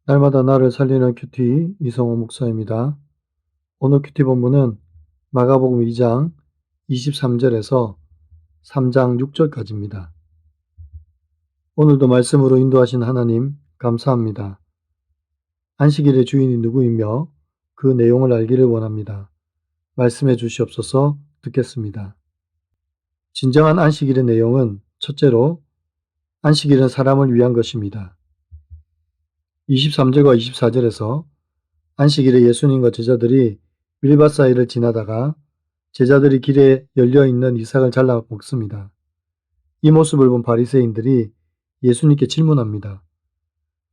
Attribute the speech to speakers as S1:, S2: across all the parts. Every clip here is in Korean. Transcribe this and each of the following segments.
S1: 날마다 나를 살리는 큐티 이성호 목사입니다. 오늘 큐티 본문은 마가복음 2장 23절에서 3장 6절까지입니다. 오늘도 말씀으로 인도하신 하나님 감사합니다. 안식일의 주인이 누구이며 그 내용을 알기를 원합니다. 말씀해 주시옵소서. 듣겠습니다. 진정한 안식일의 내용은 첫째로 안식일은 사람을 위한 것입니다. 23절과 24절에서 안식일에 예수님과 제자들이 밀밭 사이를 지나다가 제자들이 길에 열려있는 이삭을 잘라 먹습니다. 이 모습을 본 바리새인들이 예수님께 질문합니다.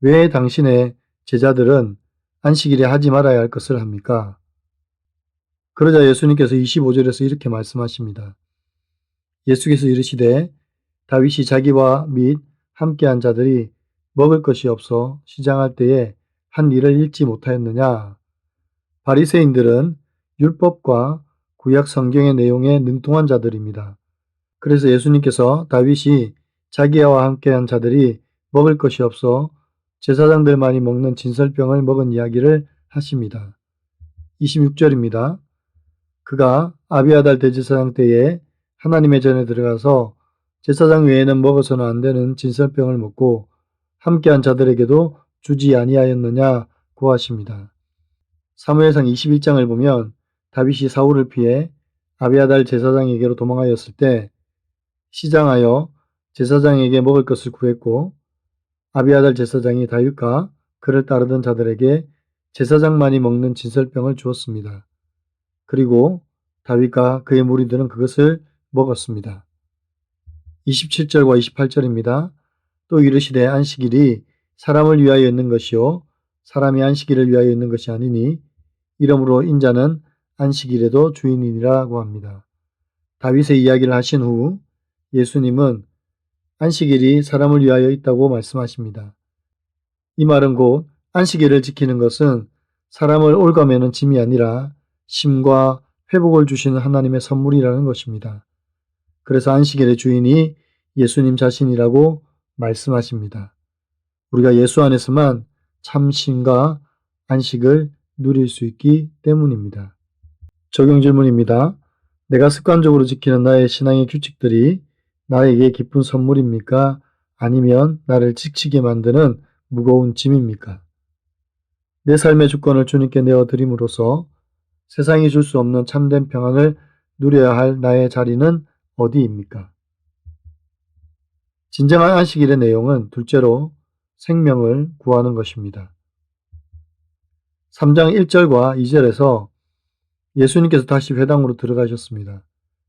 S1: 왜 당신의 제자들은 안식일에 하지 말아야 할 것을 합니까? 그러자 예수님께서 25절에서 이렇게 말씀하십니다. 예수께서 이르시되 다윗이 자기와 및 함께한 자들이 먹을 것이 없어 시장할 때에 한 일을 잃지 못하였느냐? 바리새인들은 율법과 구약 성경의 내용에 능통한 자들입니다. 그래서 예수님께서 다윗이 자기와 함께한 자들이 먹을 것이 없어 제사장들만이 먹는 진설병을 먹은 이야기를 하십니다. 26절입니다. 그가 아비아달 대제사장 때에 하나님의 전에 들어가서 제사장 외에는 먹어서는 안 되는 진설병을 먹고 함께한 자들에게도 주지 아니하였느냐고 하십니다. 사무엘상 21장을 보면 다윗이 사울을 피해 아비아달 제사장에게로 도망하였을 때 시장하여 제사장에게 먹을 것을 구했고 아비아달 제사장이 다윗과 그를 따르던 자들에게 제사장만이 먹는 진설병을 주었습니다. 그리고 다윗과 그의 무리들은 그것을 먹었습니다. 27절과 28절입니다. 또 이르시되 안식일이 사람을 위하여 있는 것이요 사람이 안식일을 위하여 있는 것이 아니니 이러므로 인자는 안식일에도 주인이니라고 합니다. 다윗의 이야기를 하신 후 예수님은 안식일이 사람을 위하여 있다고 말씀하십니다. 이 말은 곧 안식일을 지키는 것은 사람을 올가매는 짐이 아니라 쉼과 회복을 주시는 하나님의 선물이라는 것입니다. 그래서 안식일의 주인이 예수님 자신이라고 말씀하십니다. 우리가 예수 안에서만 참 쉼과 안식을 누릴 수 있기 때문입니다. 적용 질문입니다. 내가 습관적으로 지키는 나의 신앙의 규칙들이 나에게 기쁜 선물입니까? 아니면 나를 지치게 만드는 무거운 짐입니까? 내 삶의 주권을 주님께 내어드림으로써 세상이 줄 수 없는 참된 평안을 누려야 할 나의 자리는 어디입니까? 진정한 안식일의 내용은 둘째로 생명을 구하는 것입니다. 3장 1절과 2절에서 예수님께서 다시 회당으로 들어가셨습니다.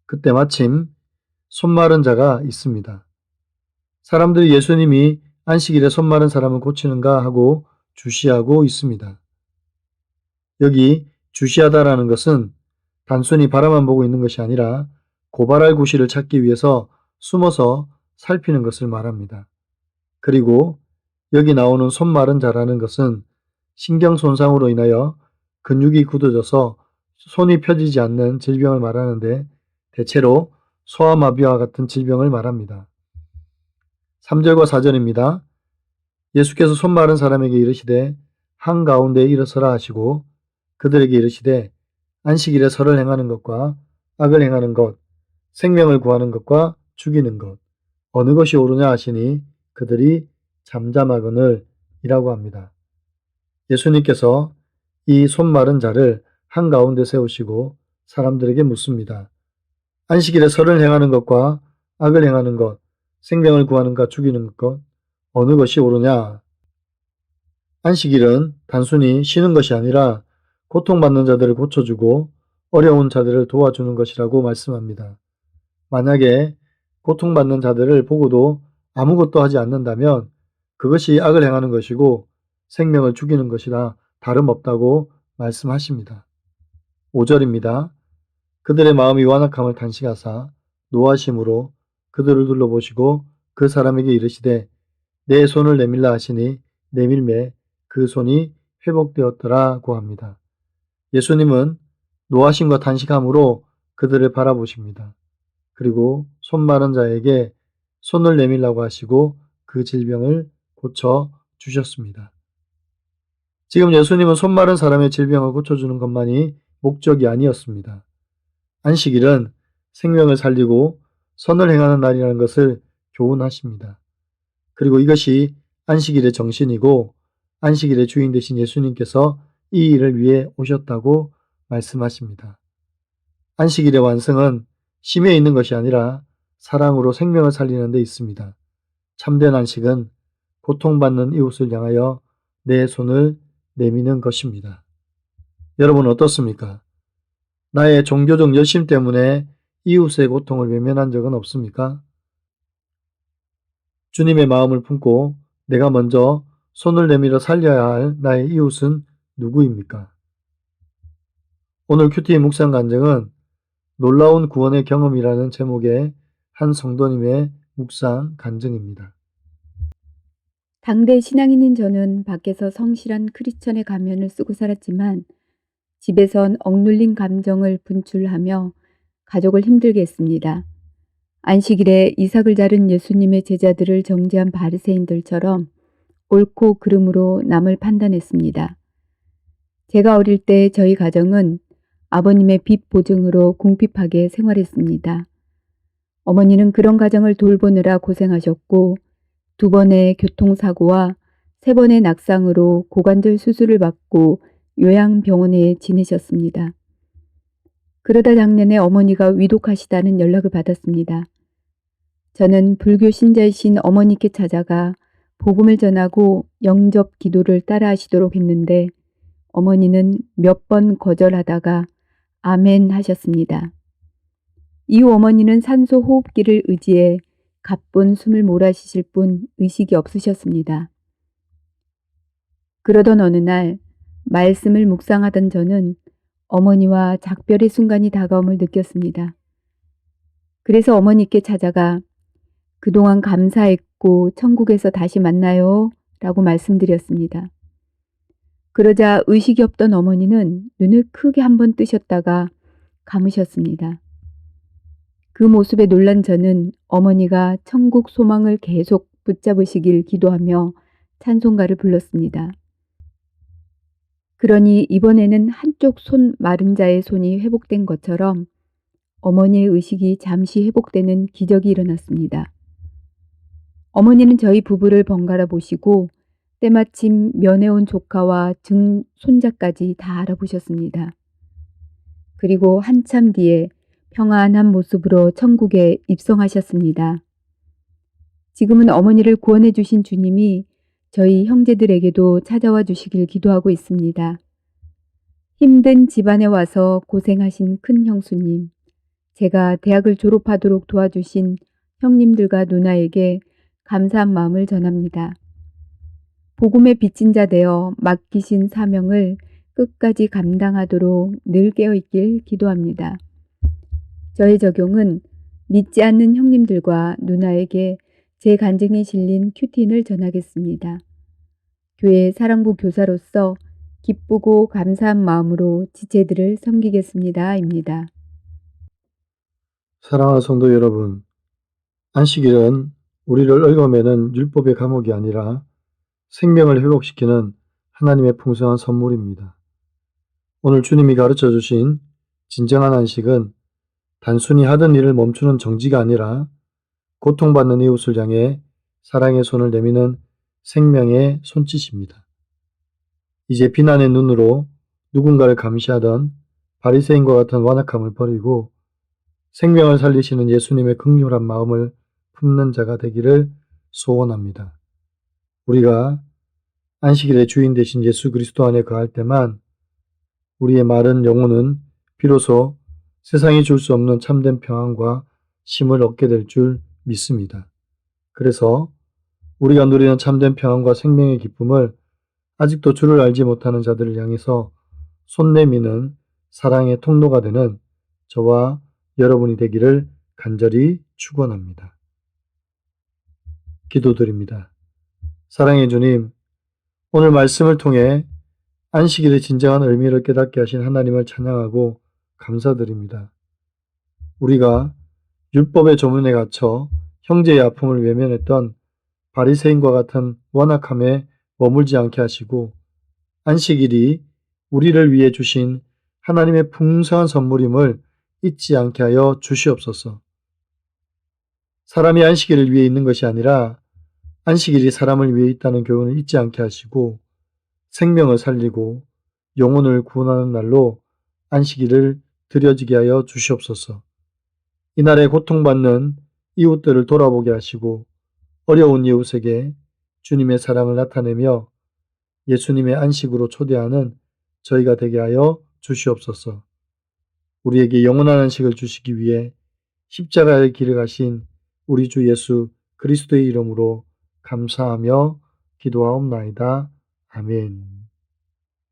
S1: 그때 마침 손 마른 자가 있습니다. 사람들이 예수님이 안식일에 손 마른 사람을 고치는가 하고 주시하고 있습니다. 여기 주시하다라는 것은 단순히 바라만 보고 있는 것이 아니라 고발할 구실을 찾기 위해서 숨어서 살피는 것을 말합니다. 그리고 여기 나오는 손 마른 자라는 것은 신경 손상으로 인하여 근육이 굳어져서 손이 펴지지 않는 질병을 말하는데 대체로 소아마비와 같은 질병을 말합니다. 3절과 4절입니다. 예수께서 손 마른 사람에게 이르시되 한가운데에 일어서라 하시고 그들에게 이르시되 안식일에 설을 행하는 것과 악을 행하는 것, 생명을 구하는 것과 죽이는 것, 어느 것이 옳으냐 하시니 그들이 잠잠하거늘 이라고 합니다. 예수님께서 이 손 마른 자를 한가운데 세우시고 사람들에게 묻습니다. 안식일에 설을 행하는 것과 악을 행하는 것, 생명을 구하는 것, 죽이는 것, 어느 것이 옳으냐? 안식일은 단순히 쉬는 것이 아니라 고통받는 자들을 고쳐주고 어려운 자들을 도와주는 것이라고 말씀합니다. 만약에 고통받는 자들을 보고도 아무것도 하지 않는다면 그것이 악을 행하는 것이고 생명을 죽이는 것이라 다름없다고 말씀하십니다. 5절입니다. 그들의 마음이 완악함을 탄식하사 노하심으로 그들을 둘러보시고 그 사람에게 이르시되 내 손을 내밀라 하시니 내밀매 그 손이 회복되었더라고 합니다. 예수님은 노하심과 탄식함으로 그들을 바라보십니다. 그리고 손 마른 자에게 손을 내밀라고 하시고 그 질병을 고쳐 주셨습니다. 지금 예수님은 손마른 사람의 질병을 고쳐주는 것만이 목적이 아니었습니다. 안식일은 생명을 살리고 선을 행하는 날이라는 것을 교훈하십니다. 그리고 이것이 안식일의 정신이고 안식일의 주인 되신 예수님께서 이 일을 위해 오셨다고 말씀하십니다. 안식일의 완성은 심에 있는 것이 아니라 사랑으로 생명을 살리는 데 있습니다. 참된 안식은 고통받는 이웃을 향하여 내 손을 내미는 것입니다. 여러분 어떻습니까? 나의 종교적 열심 때문에 이웃의 고통을 외면한 적은 없습니까? 주님의 마음을 품고 내가 먼저 손을 내밀어 살려야 할 나의 이웃은 누구입니까? 오늘 큐티의 묵상 간증은 놀라운 구원의 경험이라는 제목의 한 성도님의 묵상 간증입니다.
S2: 당대 신앙인인 저는 밖에서 성실한 크리스천의 가면을 쓰고 살았지만 집에선 억눌린 감정을 분출하며 가족을 힘들게 했습니다. 안식일에 이삭을 자른 예수님의 제자들을 정죄한 바리새인들처럼 옳고 그름으로 남을 판단했습니다. 제가 어릴 때 저희 가정은 아버님의 빚 보증으로 궁핍하게 생활했습니다. 어머니는 그런 가정을 돌보느라 고생하셨고 2번의 교통사고와 3번의 낙상으로 고관절 수술을 받고 요양병원에 지내셨습니다. 그러다 작년에 어머니가 위독하시다는 연락을 받았습니다. 저는 불교 신자이신 어머니께 찾아가 복음을 전하고 영접 기도를 따라 하시도록 했는데 어머니는 몇 번 거절하다가 아멘 하셨습니다. 이후 어머니는 산소 호흡기를 의지해 가쁜 숨을 몰아쉬실 뿐 의식이 없으셨습니다. 그러던 어느 날 말씀을 묵상하던 저는 어머니와 작별의 순간이 다가옴을 느꼈습니다. 그래서 어머니께 찾아가 그동안 감사했고 천국에서 다시 만나요 라고 말씀드렸습니다. 그러자 의식이 없던 어머니는 눈을 크게 한번 뜨셨다가 감으셨습니다. 그 모습에 놀란 저는 어머니가 천국 소망을 계속 붙잡으시길 기도하며 찬송가를 불렀습니다. 그러니 이번에는 한쪽 손 마른 자의 손이 회복된 것처럼 어머니의 의식이 잠시 회복되는 기적이 일어났습니다. 어머니는 저희 부부를 번갈아 보시고 때마침 면회 온 조카와 손자까지 다 알아보셨습니다. 그리고 한참 뒤에 평안한 모습으로 천국에 입성하셨습니다. 지금은 어머니를 구원해 주신 주님이 저희 형제들에게도 찾아와 주시길 기도하고 있습니다. 힘든 집안에 와서 고생하신 큰 형수님, 제가 대학을 졸업하도록 도와주신 형님들과 누나에게 감사한 마음을 전합니다. 복음의 빚진 자 되어 맡기신 사명을 끝까지 감당하도록 늘 깨어있길 기도합니다. 저의 적용은 믿지 않는 형님들과 누나에게 제 간증이 실린 큐틴을 전하겠습니다. 교회 사랑부 교사로서 기쁘고 감사한 마음으로 지체들을 섬기겠습니다. 입니다.
S1: 사랑하는 성도 여러분, 안식일은 우리를 얽어매는 율법의 감옥이 아니라 생명을 회복시키는 하나님의 풍성한 선물입니다. 오늘 주님이 가르쳐 주신 진정한 안식은 단순히 하던 일을 멈추는 정지가 아니라 고통받는 이웃을 향해 사랑의 손을 내미는 생명의 손짓입니다. 이제 비난의 눈으로 누군가를 감시하던 바리새인과 같은 완악함을 버리고 생명을 살리시는 예수님의 긍휼한 마음을 품는 자가 되기를 소원합니다. 우리가 안식일의 주인 되신 예수 그리스도 안에 거할 때만 우리의 마른 영혼은 비로소 세상이 줄 수 없는 참된 평안과 쉼을 얻게 될 줄 믿습니다. 그래서 우리가 누리는 참된 평안과 생명의 기쁨을 아직도 주를 알지 못하는 자들을 향해서 손 내미는 사랑의 통로가 되는 저와 여러분이 되기를 간절히 축원합니다. 기도드립니다. 사랑의 주님, 오늘 말씀을 통해 안식일의 진정한 의미를 깨닫게 하신 하나님을 찬양하고 감사드립니다. 우리가 율법의 조문에 갇혀 형제의 아픔을 외면했던 바리새인과 같은 완악함에 머물지 않게 하시고 안식일이 우리를 위해 주신 하나님의 풍성한 선물임을 잊지 않게 하여 주시옵소서. 사람이 안식일을 위해 있는 것이 아니라 안식일이 사람을 위해 있다는 교훈을 잊지 않게 하시고 생명을 살리고 영혼을 구원하는 날로 안식일을 드려지게 하여 주시옵소서. 이날에 고통받는 이웃들을 돌아보게 하시고 어려운 이웃에게 주님의 사랑을 나타내며 예수님의 안식으로 초대하는 저희가 되게 하여 주시옵소서. 우리에게 영원한 안식을 주시기 위해 십자가의 길을 가신 우리 주 예수 그리스도의 이름으로 감사하며 기도하옵나이다. 아멘.